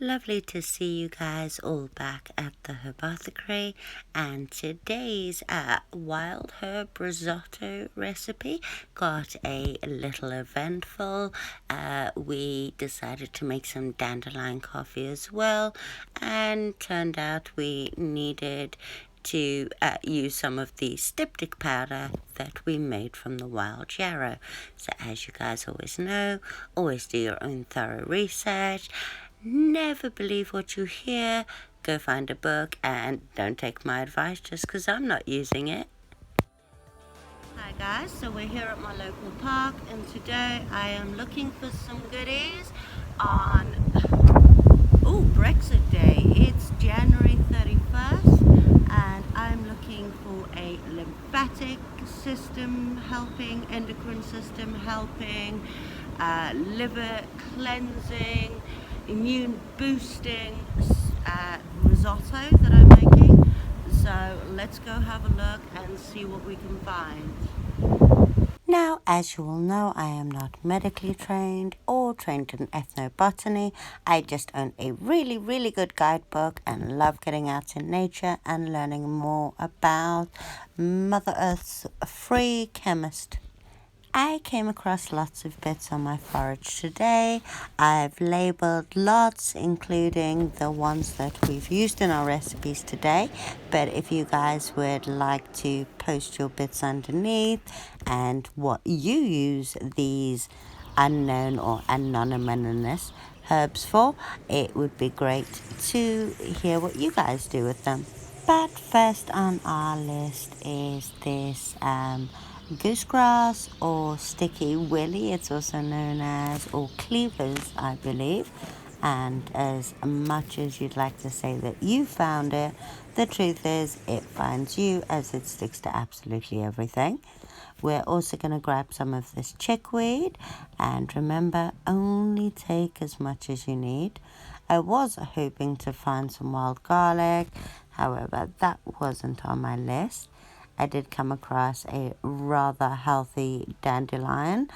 Lovely to see you guys all back at the Herbathecary, and today's wild herb risotto recipe got a little eventful. We decided to make some dandelion coffee as well, and turned out we needed to use some of the styptic powder that we made from the wild yarrow. So as you guys always know, always do your own thorough research. Never believe what you hear. Go find a book and don't take my advice just because I'm not using it. Hi guys, so we're here at my local park and today I am looking for some goodies on Brexit Day. It's January 31st and I'm looking for a lymphatic system helping, endocrine system helping, liver cleansing, immune boosting risotto that I'm making. So let's go have a look and see what we can find. Now, as you all know, I am not medically trained or trained in ethnobotany. I just own a really, really good guidebook and love getting out in nature and learning more about Mother Earth's free chemist. I came across lots of bits on my forage today. I've labeled lots, including the ones that we've used in our recipes today. But if you guys would like to post your bits underneath and what you use these unknown or anonymous herbs for, it would be great to hear what you guys do with them. But first on our list is this goosegrass or sticky willy, it's also known as, or cleavers, I believe. And as much as you'd like to say that you found it, the truth is it finds you, as it sticks to absolutely everything. We're also going to grab some of this chickweed, and remember, only take as much as you need. I was hoping to find some wild garlic, however that wasn't on my list. I did come across a rather healthy dandelion.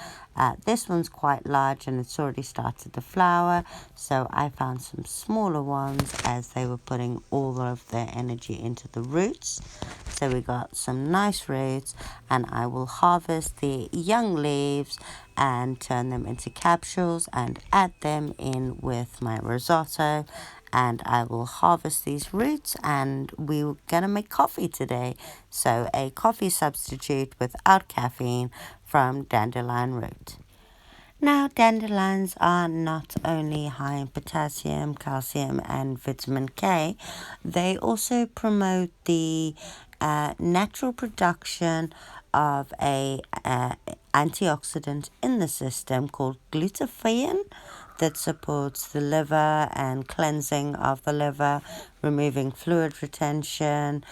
This one's quite large and it's already started to flower, so I found some smaller ones as they were putting all of their energy into the roots. So we got some nice roots, and I will harvest the young leaves and turn them into capsules and add them in with my risotto. And I will harvest these roots, and we're gonna make coffee today. So a coffee substitute without caffeine from dandelion root. Now, dandelions are not only high in potassium, calcium, and vitamin K, they also promote the natural production of a antioxidant in the system called glutathione that supports the liver and cleansing of the liver, removing fluid retention,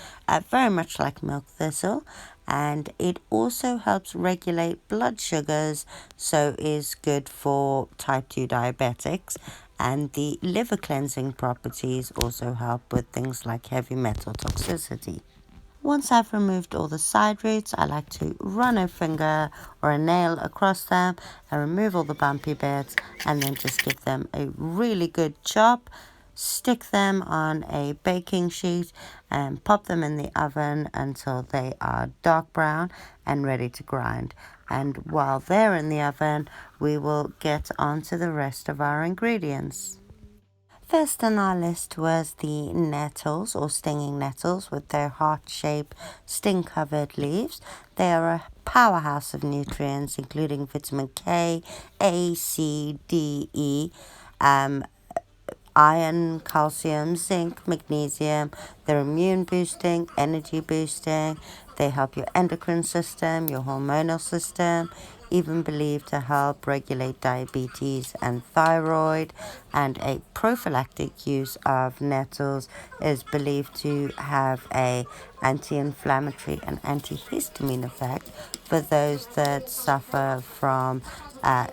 very much like milk thistle. And it also helps regulate blood sugars, so is good for type 2 diabetics. And the liver cleansing properties also help with things like heavy metal toxicity. Once I've removed all the side roots, I like to run a finger or a nail across them and remove all the bumpy bits, and then just give them a really good chop. Stick them on a baking sheet and pop them in the oven until they are dark brown and ready to grind. And while they're in the oven, we will get on to the rest of our ingredients. First on our list was the nettles or stinging nettles with their heart-shaped sting-covered leaves. They are a powerhouse of nutrients including vitamin K, A, C, D, E, iron, calcium, zinc, magnesium. They're immune boosting, energy boosting. They help your endocrine system, your hormonal system, even believed to help regulate diabetes and thyroid. And a prophylactic use of nettles is believed to have a anti-inflammatory and antihistamine effect for those that suffer from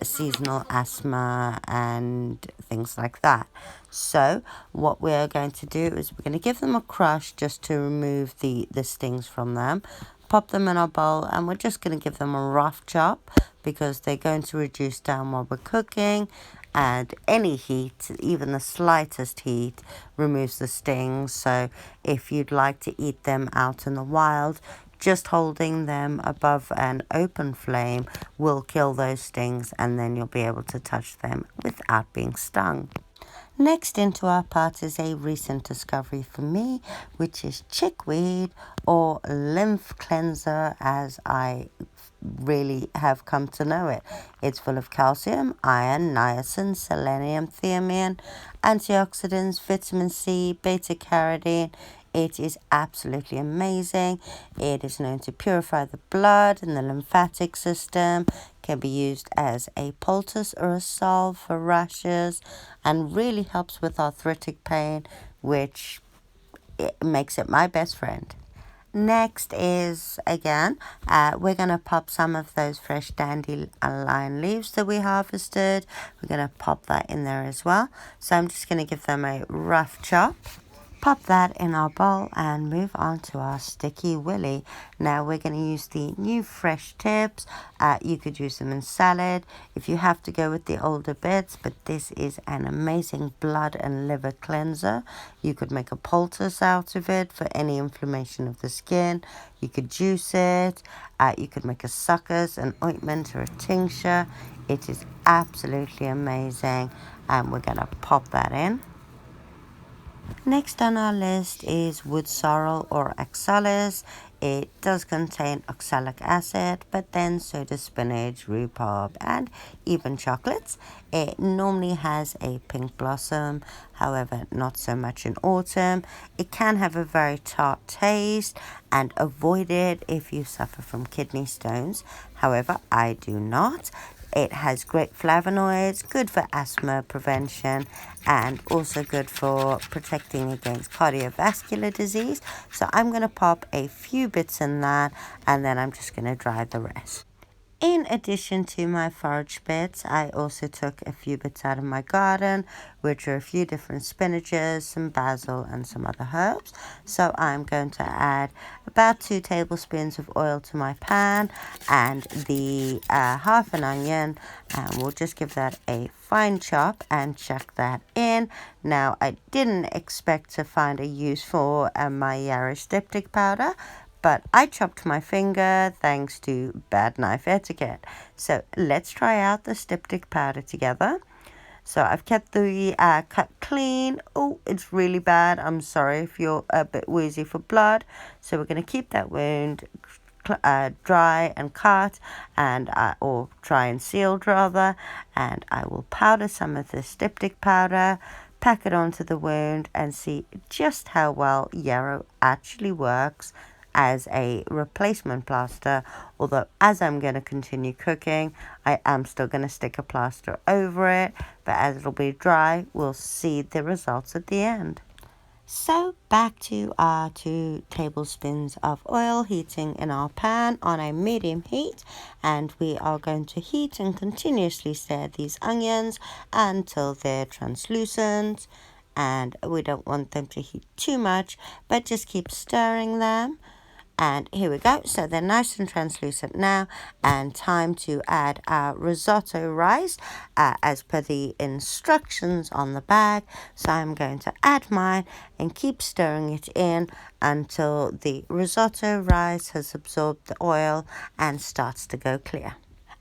seasonal asthma and things like that. So what we're going to do is we're going to give them a crush just to remove the stings from them. Pop them in our bowl, and we're just going to give them a rough chop because they're going to reduce down while we're cooking. and any heat, even the slightest heat, removes the stings. So if you'd like to eat them out in the wild, just holding them above an open flame will kill those stings, and then you'll be able to touch them without being stung. Next into our pot is a recent discovery for me, which is chickweed, or lymph cleanser as I really have come to know it. It's full of calcium, iron, niacin, selenium, thiamine, antioxidants, vitamin C, beta carotene. It is absolutely amazing. It is known to purify the blood and the lymphatic system, can be used as a poultice or a salve for rashes, and really helps with arthritic pain, which makes it my best friend. Next is, again, we're going to pop some of those fresh dandelion leaves that we harvested. We're going to pop that in there as well. So I'm just going to give them a rough chop. Pop that in our bowl and move on to our sticky willy. Now we're going to use the new fresh tips. You could use them in salad if you have to go with the older bits, but this is an amazing blood and liver cleanser. You could make a poultice out of it for any inflammation of the skin. You could juice it. You could make a suckers, an ointment, or a tincture. It is absolutely amazing, and we're going to pop that in. Next on our list is wood sorrel, or oxalis. It does contain oxalic acid, but then so does spinach, rhubarb, and even chocolates. It normally has a pink blossom, however, not so much in autumn. It can have a very tart taste, and avoid it if you suffer from kidney stones. However, I do not. It has great flavonoids, good for asthma prevention, and also good for protecting against cardiovascular disease. So I'm going to pop a few bits in that, and then I'm just going to dry the rest. In addition to my forage bits, I also took a few bits out of my garden, which are a few different spinaches, some basil, and some other herbs. So I'm going to add about 2 tablespoons of oil to my pan, and the half an onion, and we'll just give that a fine chop and chuck that in. Now, I didn't expect to find a use for my yarrow styptic powder, but I chopped my finger thanks to bad knife etiquette. So let's try out the styptic powder together. So I've kept the cut clean. Oh, it's really bad. I'm sorry if you're a bit woozy for blood. So we're going to keep that wound dry and cut, and or dry and sealed rather. And I will powder some of the styptic powder, pack it onto the wound, and see just how well yarrow actually works as a replacement plaster. Although as I'm going to continue cooking, I am still going to stick a plaster over it, but as it'll be dry, we'll see the results at the end. So back to our 2 tablespoons of oil heating in our pan on a medium heat, and we are going to heat and continuously stir these onions until they're translucent, and we don't want them to heat too much, but just keep stirring them. And here we go. So they're nice and translucent now, and time to add our risotto rice as per the instructions on the bag. So I'm going to add mine and keep stirring it in until the risotto rice has absorbed the oil and starts to go clear.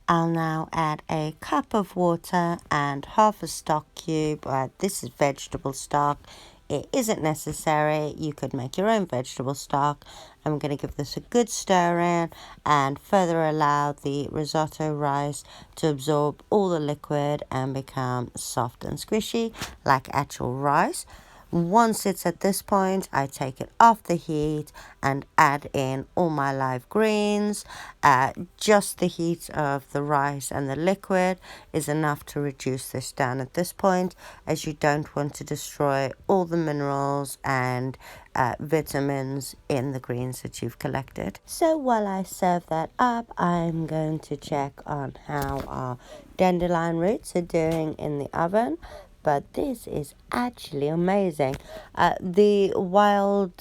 I'll now add a cup of water and half a stock cube. This is vegetable stock. It isn't necessary. You could make your own vegetable stock. I'm going to give this a good stir in and further allow the risotto rice to absorb all the liquid and become soft and squishy like actual rice. Once it's at this point, I take it off the heat and add in all my live greens. Just the heat of the rice and the liquid is enough to reduce this down at this point, as you don't want to destroy all the minerals and vitamins in the greens that you've collected. So while I serve that up, I'm going to check on how our dandelion roots are doing in the oven. But this is actually amazing. The wild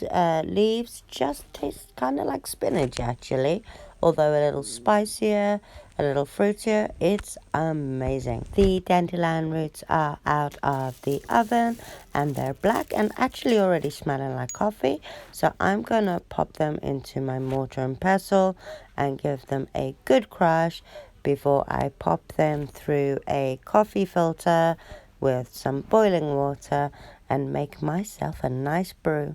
leaves just taste kind of like spinach actually, although a little spicier, a little fruitier. It's amazing. The dandelion roots are out of the oven and they're black and actually already smelling like coffee. So I'm gonna pop them into my mortar and pestle and give them a good crush before I pop them through a coffee filter with some boiling water and make myself a nice brew.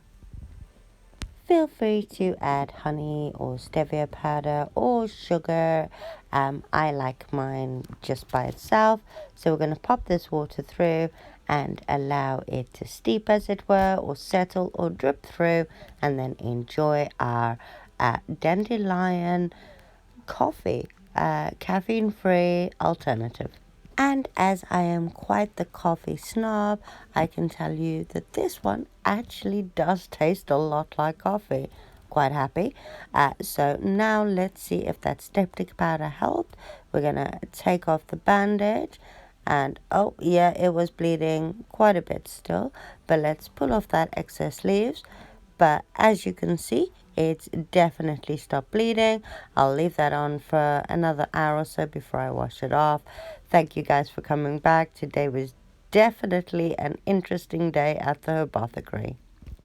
Feel free to add honey or stevia powder or sugar. I like mine just by itself. So we're going to pop this water through and allow it to steep, as it were, or settle or drip through, and then enjoy our dandelion coffee, caffeine-free alternative. And as I am quite the coffee snob, I can tell you that this one actually does taste a lot like coffee. Quite happy. So now let's see if that styptic powder helped. We're going to take off the bandage. And oh yeah, it was bleeding quite a bit still. But let's pull off that excess leaves. But as you can see, it's definitely stopped bleeding. I'll leave that on for another hour or so before I wash it off. Thank you guys for coming back. Today was definitely an interesting day at the herbothecary.